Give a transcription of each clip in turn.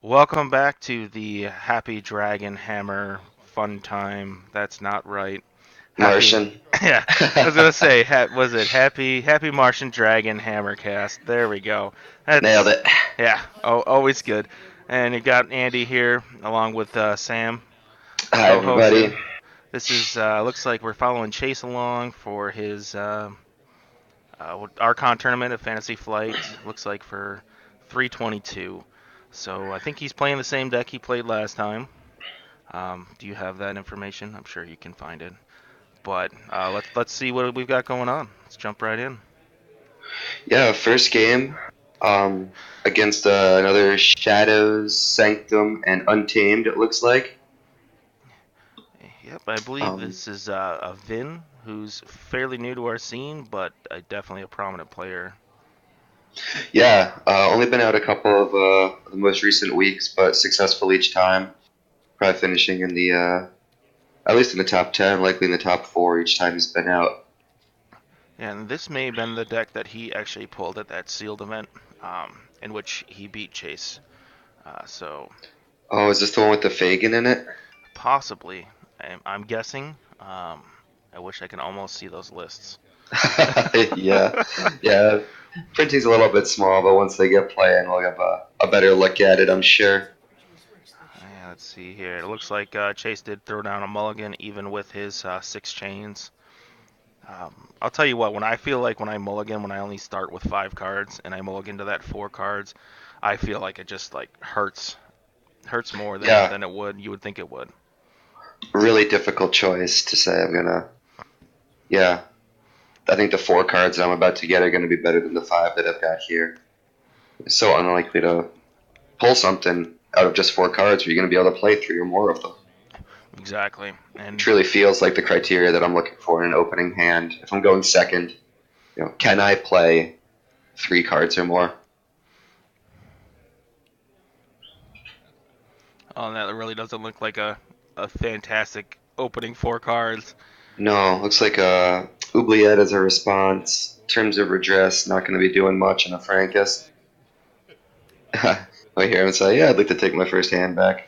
Welcome back to the Happy Dragon Hammer fun time. That's not right. Happy, Martian. yeah. I was gonna say, was it Happy Martian Dragon Hammer cast? There we go. Nailed That's it. yeah, always good. And you got Andy here along with Sam, Hi, co-hosting. everybody. This is looks like we're following Chase along for his Archon tournament of Fantasy Flight. Looks like for 322. So I think he's playing the same deck he played last time. Do you have that information? I'm sure you can find it. But let's see what we've got going on. Let's jump right in. Yeah, first game against another Shadows, Sanctum, and Untamed, it looks like. Yep, I believe Um, this is a Vin who's fairly new to our scene, but definitely a prominent player. yeah, only been out a couple of the most recent weeks, but successful each time. Probably finishing in the, at least in the top 10, likely in the top 4 each time he's been out. And this may have been the deck that he actually pulled at that sealed event, in which he beat Chase. So Oh, is this the one with the Fagin in it? possibly, I'm guessing. I wish I can almost see those lists. Yeah, yeah. Printing's a little bit small, but once they get playing, we'll have a better look at it, I'm sure. Yeah, let's see here. It looks like Chase did throw down a mulligan even with his 6 chains. I'll tell you what, when I feel like when I mulligan, when I only start with 5 cards and I mulligan to that 4 cards, I feel like it just like hurts more than Yeah, than it would you would think it would. really difficult choice to say. Yeah, I think the 4 cards that I'm about to get are gonna be better than the 5 that I've got here. It's so unlikely to pull something out of just 4 cards where you're gonna be able to play 3 or more of them. Exactly. It And truly feels like the criteria that I'm looking for in an opening hand. If I'm going second, can I play 3 cards or more? that really doesn't look like a fantastic opening 4 cards. No, looks like Oubliette as a response. In terms of redress, not going to be doing much in a Frankus. I hear him say, "Yeah, I'd like to take my first hand back."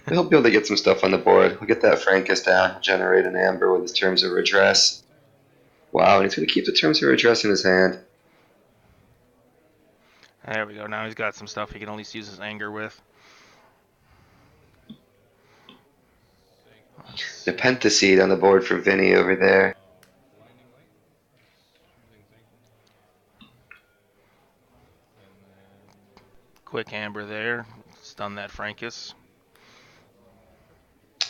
He'll be able to get some stuff on the board. He'll get that Frankus down, generate an Amber with his terms of redress. Wow, and he's going to keep the terms of redress in his hand. There we go. Now he's got some stuff he can at least use his anger with. The Pentaseed on the board for Vinny over there. Quick amber there. Stun that Frankus.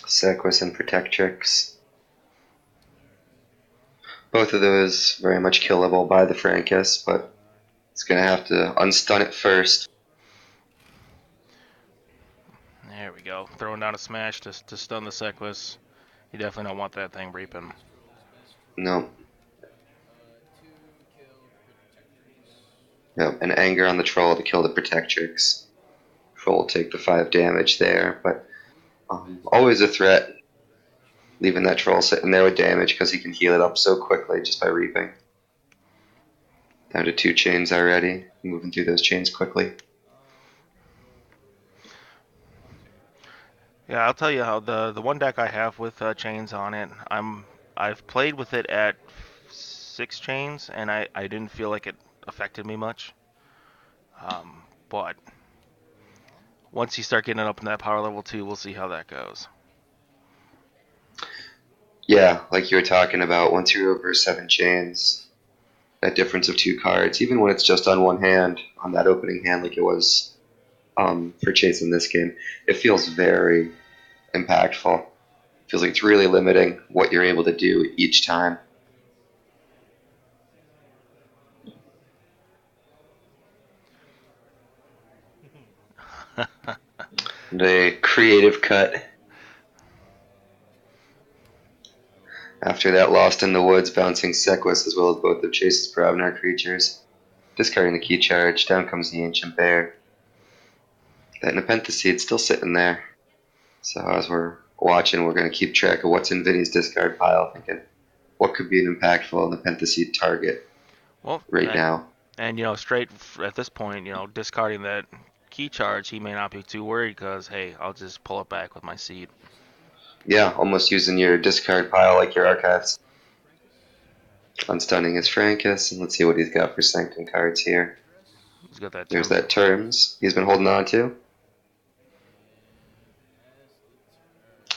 Sequus and Protectrix. Both of those very much killable by the Frankus, but it's going to have to unstun it first. There we go. Throwing down a smash to stun the Sequus. You definitely don't want that thing reaping. No. Yep, and Anger on the Troll to kill the Protectrix. Troll will take the 5 damage there, but always a threat. Leaving that Troll sitting there with damage because he can heal it up so quickly just by reaping. Down to 2 chains already. Moving through those chains quickly. Yeah, I'll tell you how the one deck I have with chains on it, I've played with it at 6 chains, and I didn't feel like it affected me much. But once you start getting it up in that power level 2, we'll see how that goes. Yeah, like you were talking about, once you're over 7 chains, that difference of 2 cards, even when it's just on one hand, on that opening hand like it was for Chase in this game, it feels very impactful. It feels like it's really limiting what you're able to do each time. The creative cut after that Lost in the Woods, bouncing Sequus as well as both of Chase's Pravnar creatures. Discarding the key charge, down comes the Ancient Bear. That Nepenthe Seed's still sitting there. So as we're watching, we're going to keep track of what's in Vinny's discard pile, thinking what could be an impactful Nepenthe Seed target Well, right now. and straight at this point, discarding that key charge, he may not be too worried because, hey, I'll just pull it back with my seed. Yeah, almost using your discard pile like your archives. Unstunning his Frankus, and let's see what he's got for Sanctum cards here. He's got that There's term. that Terms he's been holding on to.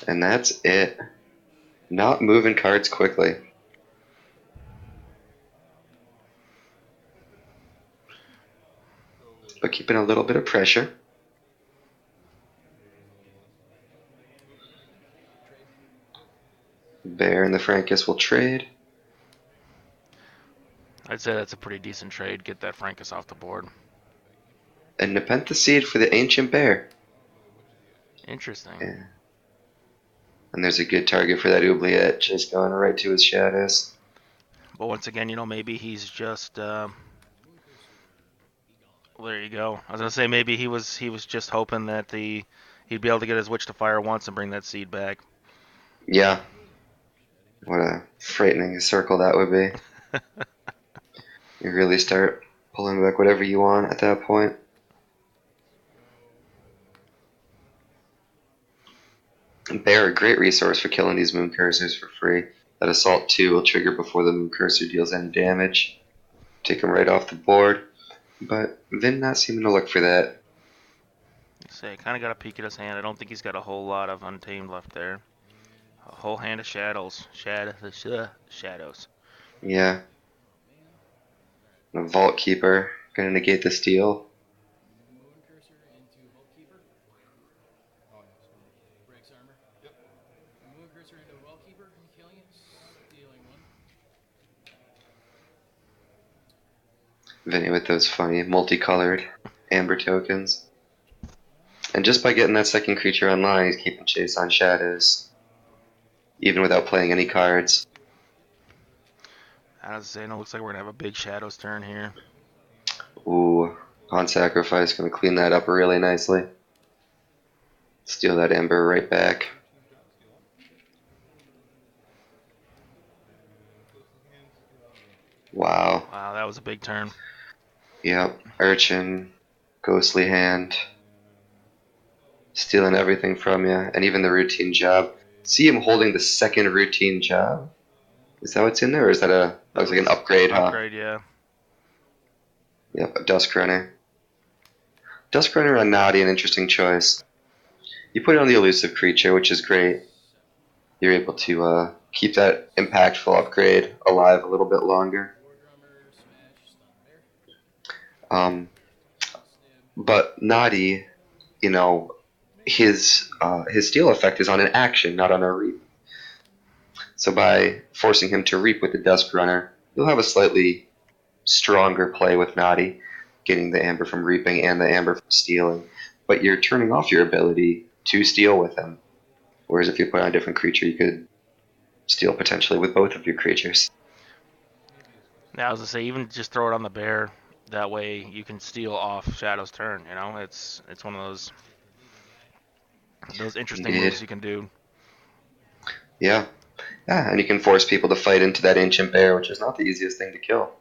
And that's it. Not moving cards quickly. But keeping a little bit of pressure. Bear and the Frankus will trade. I'd say that's a pretty decent trade. Get that Frankus off the board. And Nepenthe Seed for the Ancient Bear. Interesting. Yeah. And there's a good target for that Oubliette, just going right to his shadows. But once again, maybe he's just. Well, there you go. I was gonna say maybe he was just hoping that he'd be able to get his Witch to fire once and bring that seed back. Yeah. What a frightening circle that would be. You really start pulling back whatever you want at that point. Bear, a great resource for killing these Moon Cursors for free. That Assault 2 will trigger before the Moon Cursor deals any damage. Take him right off the board. But Vin not seeming to look for that. Say, kind of got a peek at his hand. I don't think he's got a whole lot of Untamed left there. A whole hand of shadows. Shadows. Yeah. And a Vault Keeper. Gonna negate the steal. Vinny with those funny multicolored amber tokens. And just by getting that second creature online, he's keeping chase on shadows. Even without playing any cards. I was saying, it looks like we're gonna have a big shadows turn here. Ooh, Pawn Sacrifice gonna clean that up really nicely. Steal that amber right back. Wow. Wow, that was a big turn. Yep. Urchin, Ghostly Hand. Stealing everything from you, and even the routine job. See him holding the second routine job? Is that what's in there, or is that that looks like an upgrade, huh? Upgrade, yeah. Yep, a Dusk Runner. Dusk Runner on Naughty, an interesting choice. You put it on the elusive creature, which is great. You're able to keep that impactful upgrade alive a little bit longer. But Naughty, his steal effect is on an action, not on a reap. So by forcing him to reap with the Dusk Runner, you'll have a slightly stronger play with Naughty, getting the amber from reaping and the amber from stealing. But you're turning off your ability to steal with him. Whereas if you put on a different creature, you could steal potentially with both of your creatures. Now, as I say, even just throw it on the bear. That way, you can steal off Shadow's turn. It's one of those interesting Indeed. moves you can do. Yeah. Yeah, and you can force people to fight into that Ancient Bear, which is not the easiest thing to kill.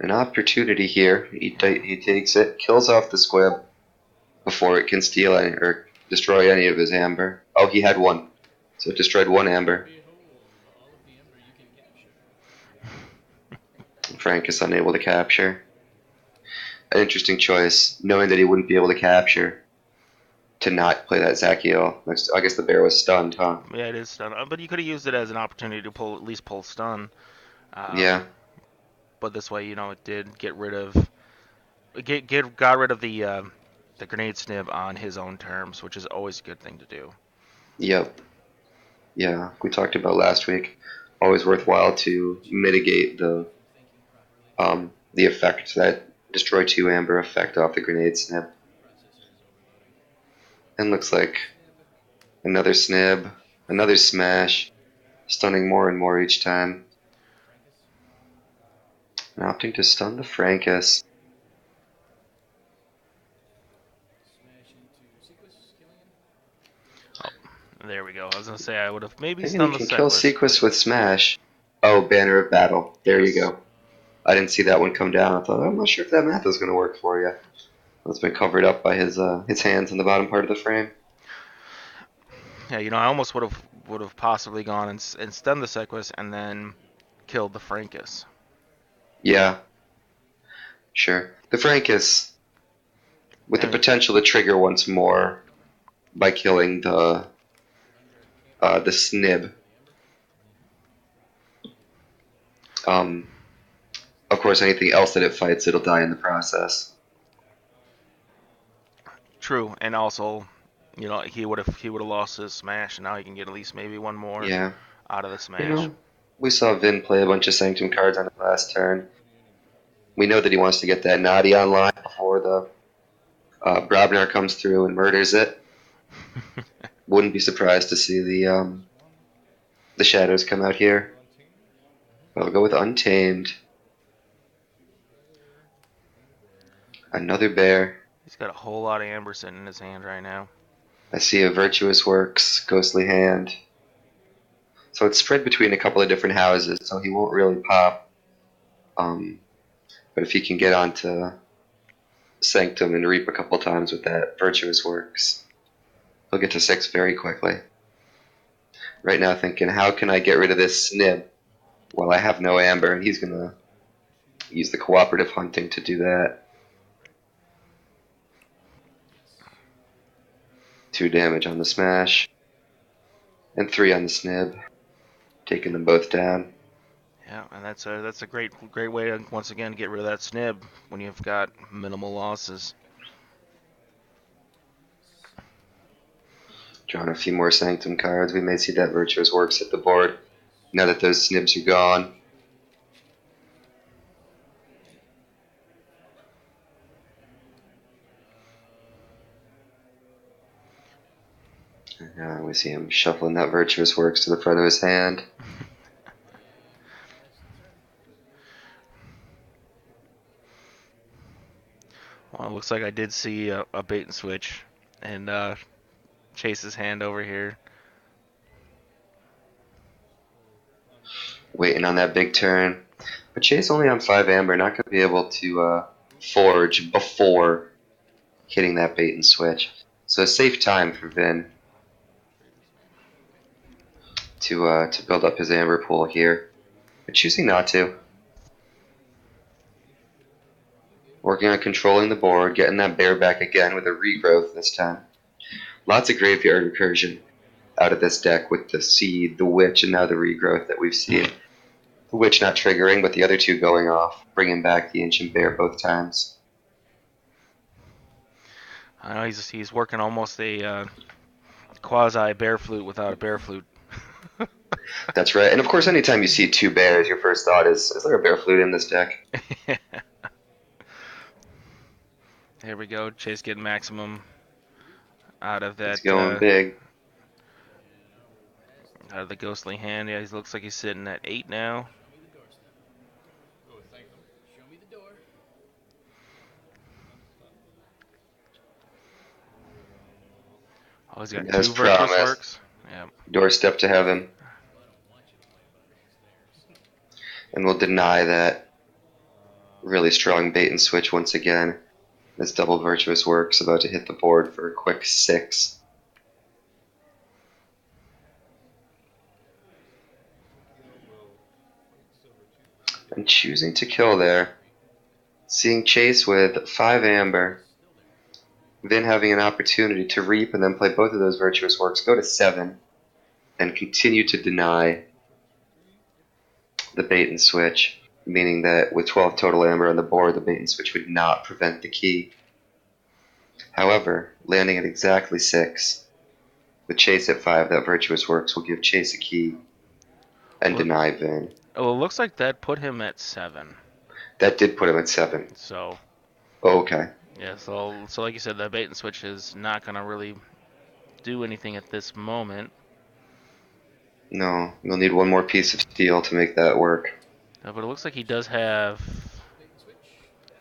An opportunity here. He takes it, kills off the squib before it can steal any, or destroy any of his amber. Oh, he had one. So it destroyed one amber. Frank is unable to capture. An interesting choice, knowing that he wouldn't be able to capture, to not play that Zachiel. I guess the bear was stunned, huh? Yeah, it is stun. But you could have used it as an opportunity to at least pull stun. Yeah. But this way, it did get rid of got rid of the grenade snib on his own terms, which is always a good thing to do. Yep. Yeah, we talked about last week. Always worthwhile to mitigate the effect, that destroy 2 amber effect off the grenade snib. And looks like another snib, another smash, stunning more and more each time. And opting to stun the Frankus. There we go. I was gonna say I would have maybe Maybe they stunned the can kill Sequus, but Sequus with Smash. Oh, Banner of Battle. There you yes. go. I didn't see that one come down. I thought, I'm not sure if that math is going to work for you. It's been covered up by his hands in the bottom part of the frame. Yeah, I almost would have possibly gone and stunned the Sequus and then killed the Francus. Yeah, sure. The Frankus, with I the mean, potential to trigger once more by killing the Snib. Um, of course, anything else that it fights, it'll die in the process. true, and also, he would have lost his smash, and now he can get at least maybe one more Yeah, out of the you smash. know, we saw Vin play a bunch of Sanctum cards on his last turn. We know that he wants to get that Naughty online before the Brobnar comes through and murders it. Wouldn't be surprised to see the shadows come out here. I'll go with Untamed. Another bear. He's got a whole lot of amber sitting in his hand right now. I see a Virtuous Works, Ghostly Hand. So it's spread between a couple of different houses, so he won't really pop. But if he can get onto Sanctum and reap a couple times with that Virtuous Works, he'll get to 6 very quickly. Right now thinking, how can I get rid of this Snib while I have no Amber? And he's going to use the Cooperative Hunting to do that. 2 damage on the Smash, and 3 on the Snib, taking them both down. Yeah, and that's a great way to once again get rid of that snib when you've got minimal losses. Drawing a few more Sanctum cards. We may see that Virtuous Works hit the board now that those Snibs are gone. We see him shuffling that Virtuous Works to the front of his hand. Well, it looks like I did see a bait and switch, and Chase's hand over here. Waiting on that big turn. But Chase only on 5 Amber, not going to be able to forge before hitting that bait and switch. So a safe time for Vin to build up his Amber pool here. But choosing not to. Working on controlling the board, getting that bear back again with a regrowth this time. Lots of graveyard recursion out of this deck with the Seed, the Witch, and now the regrowth that we've seen. The Witch not triggering, but the other 2 going off, bringing back the Ancient Bear both times. I know he's working almost a quasi bear flute without a bear flute. That's right. And of course, anytime you see 2 bears, your first thought is there a bear flute in this deck? Here we go. Chase getting maximum out of It's that. going big. Out of the ghostly hand. Yeah, he looks like he's sitting at 8 now. Oh, he's got As 2 virtuous promised, works. Yeah. doorstep to heaven. And we'll deny that really strong bait and switch once again. This double Virtuous Works about to hit the board for a quick 6. And choosing to kill there. Seeing Chase with 5 Amber. Vin having an opportunity to reap and then play both of those Virtuous Works, go to 7, and continue to deny the bait and switch, meaning that with 12 total Amber on the board, the bait and switch would not prevent the key. However, landing at exactly 6, with Chase at 5, that Virtuous Works will give Chase a key and Well, deny Vin. well, it looks like that put him at 7. That did put him at 7. So. Okay. Yeah, so like you said, that bait and switch is not gonna really do anything at this moment. No, you'll need one more piece of steel to make that work. But it looks like he does have.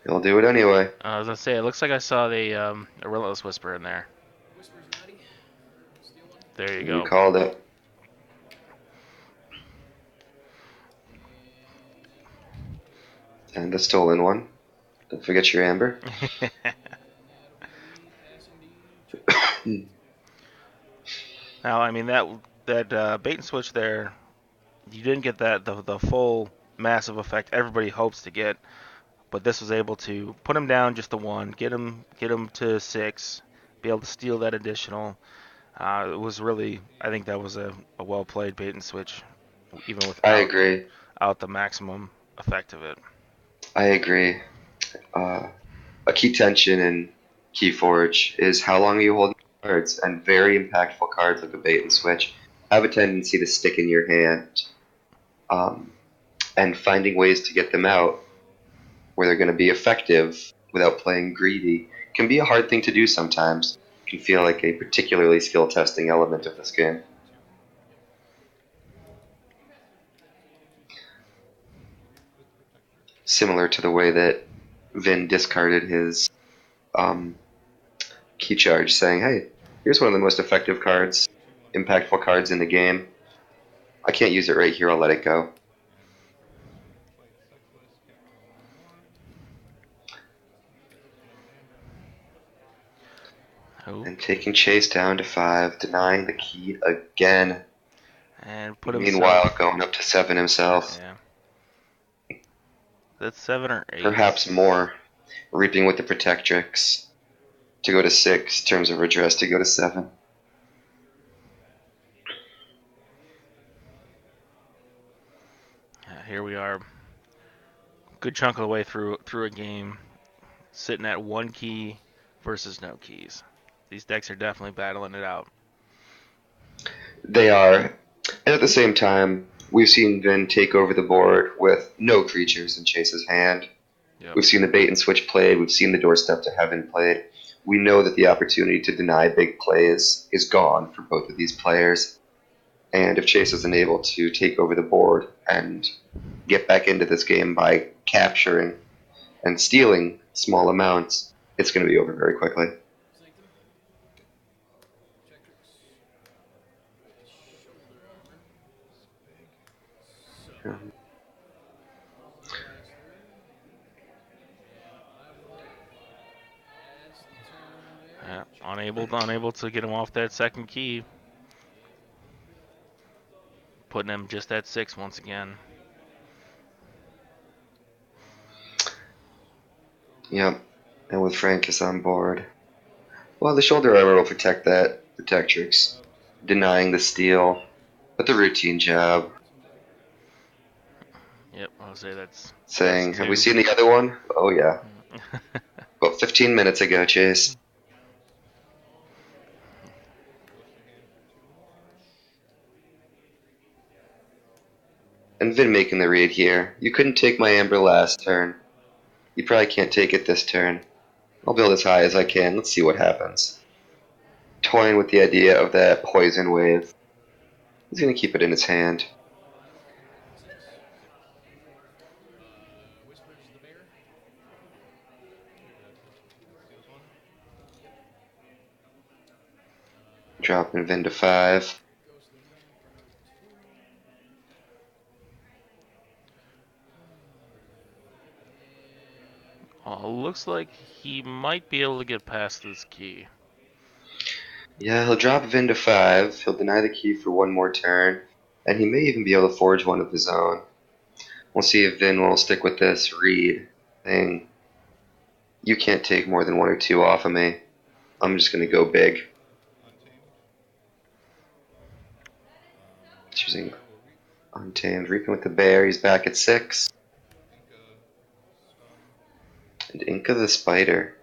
He'll do it anyway. I was gonna say, it looks like I saw a Relentless Whisper in there. There you You go. called it. And the stolen one. Don't forget your amber. Now, I mean that bait and switch there, you didn't get the full massive effect everybody hopes to get, but this was able to put him down just to one, get him to 6, be able to steal that additional. It was really, I think that was a well played bait and switch, even I without agree. out the maximum effect of it. I agree. Uh, a key tension in Keyforge is how long are you holding cards, and very impactful cards like a bait and switch have a tendency to stick in your hand. Um, and finding ways to get them out where they're going to be effective without playing greedy can be a hard thing to do sometimes. It can feel like a particularly skill testing element of this game. Similar to the way that Vin discarded his um, key charge, saying, hey, here's one of the most effective cards, impactful cards in the game. I can't use it right here, I'll let it go. Oh, And taking Chase down to 5, denying the key again. and put Meanwhile, himself. going up to 7 himself. Yeah, that's 7 or 8. Perhaps more. Reaping with the Protectrix to go to 6, terms of redress to go to 7. Here we are, good chunk of the way through a game, sitting at 1 key versus no keys. These decks are definitely battling it out. They are. And at the same time, we've seen Vin take over the board with no creatures in Chase's hand. Yep. We've seen the bait and switch played. We've seen the doorstep to heaven played. We know that the opportunity to deny big plays is gone for both of these players. And if Chase isn't able to take over the board and get back into this game by capturing and stealing small amounts, it's going to be over very quickly. Yeah, unable to get him off that second key, putting him just at 6 once again. Yep. And with Frankus on board, well, the shoulder armor will protect that Protectrix, denying the steal, but the routine job. Yep, I'll say that's Saying, have we 2. seen the other one? Oh, yeah. About 15 minutes ago, Chase. And Vin making the read here. You couldn't take my Amber last turn. You probably can't take it this turn. I'll build as high as I can. Let's see what happens. Toying with the idea of that poison wave. He's going to keep it in his hand. Dropping Vin to 5. Looks like he might be able to get past this key. Yeah, he'll drop Vin to 5. He'll deny the key for one more turn. And he may even be able to forge one of his own. We'll see if Vin will stick with this read thing. You can't take more than 1 or 2 off of me. I'm just going to go big. Choosing Untamed. Reaping with the Bear. He's back at 6. And Inca the Spider.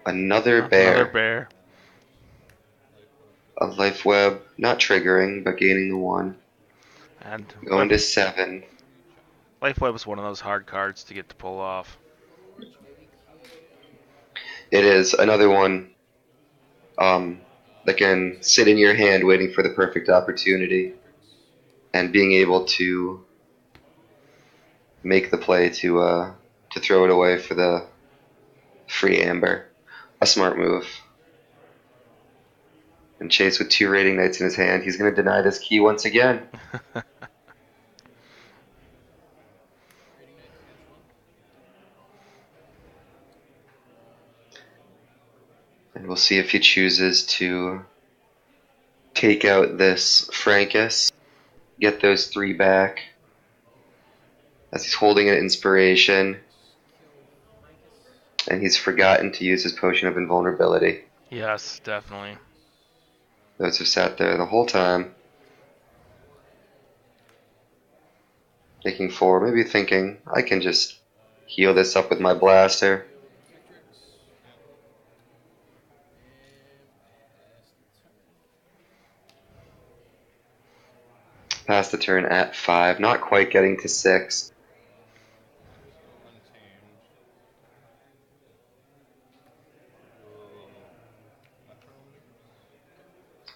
Another Another bear. bear. A life web. Not triggering, but gaining the 1. And Going to 7. Life Web is one of those hard cards to get to pull off. It is another one that can sit in your hand waiting for the perfect opportunity. And being able to make the play to throw it away for the free amber. A smart move. And Chase with 2 raiding knights in his hand, he's going to deny this key once again. And we'll see if he chooses to take out this Frankus, get those 3 back, as he's holding an inspiration, and he's forgotten to use his potion of invulnerability. Yes, definitely. Those have sat there the whole time, taking 4, maybe thinking, I can just heal this up with my blaster. Pass the turn at 5, not quite getting to 6.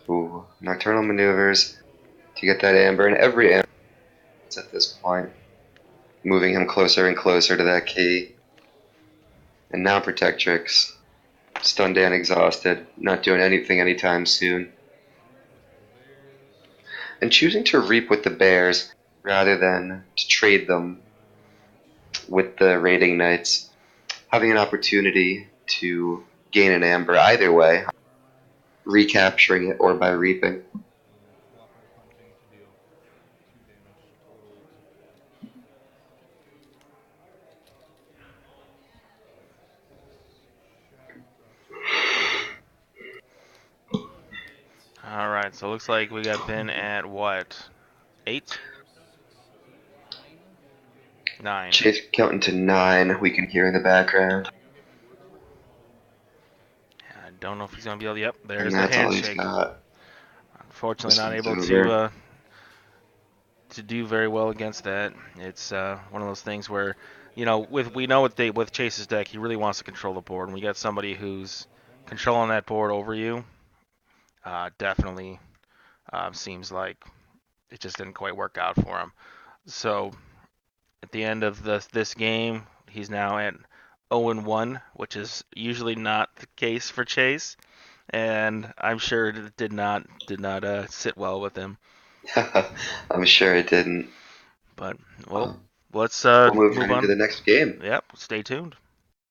Ooh, nocturnal maneuvers to get that amber, and every amber at this point, moving him closer and closer to that key. And now Protectrix, stunned and exhausted, not doing anything anytime soon. And choosing to reap with the bears rather than to trade them with the raiding knights, having an opportunity to gain an amber either way, recapturing it or by reaping. All right, so it looks like we got Ben at what? 8? 9. Chase counting to 9, we can hear in the background. I don't know if he's going to be able to. Yep, And there's the that's all he's handshake. got. Unfortunately, This not one's able over. to do very well against that. It's one of those things where, we know with Chase's deck, he really wants to control the board, and we got somebody who's controlling that board over you. Definitely seems like it just didn't quite work out for him. So at the end of this game, he's now at 0-1, which is usually not the case for Chase, and I'm sure it did not sit well with him. I'm sure it didn't. But well, Um, let's we'll move move right into on. the next game. Yep, stay tuned.